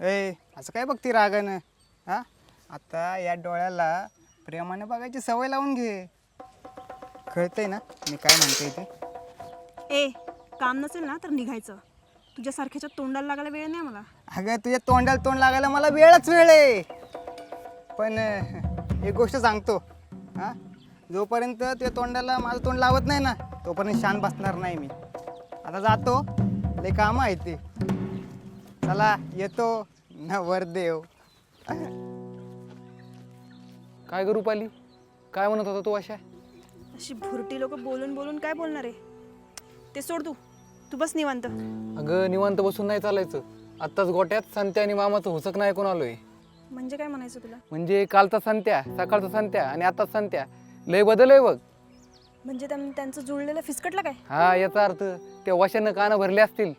ए असं काय बघती रागानं? हा, आता या डोळ्याला प्रेमाने बघायची सवय लावून घे. कळतंय ना मी काय म्हणतोय ते? ए काम नसेल ना तर निघायचं. तुझ्यासारख्याच्या तोंडाला लागायला वेळ नाही मला. अगं तुझ्या तोंडाला तोंड लागायला मला वेळच वेळ आहे. पण एक गोष्ट सांगतो, हा, जोपर्यंत तुझ्या तोंडाला माझं तोंड लावत नाही ना तोपर्यंत शांत बसणार नाही मी. आता जातो, लय कामं आहेत ते. चला येतो नवरदेव. काय करू पाली? काय म्हणत होता तू अशा? अशी भुरटी लोक बोलून बोलून काय बोलणार आहे? ते सोड तू बस निवांत. अगं निवांत बसून नाही चालायचं. आत्ताच गोट्यात संत्या आणि मामाचं हुसक नाही ऐकून आलोय. म्हणजे काय म्हणायचं तुला? म्हणजे कालचा संत्या, सकाळचा संत्या आणि आताच संत्या, लय बदल आहे बघ. म्हणजे त्यांचं जुळलेलं फिसकटलं काय? हा, याचा अर्थ त्या वशानं कानं भरले असतील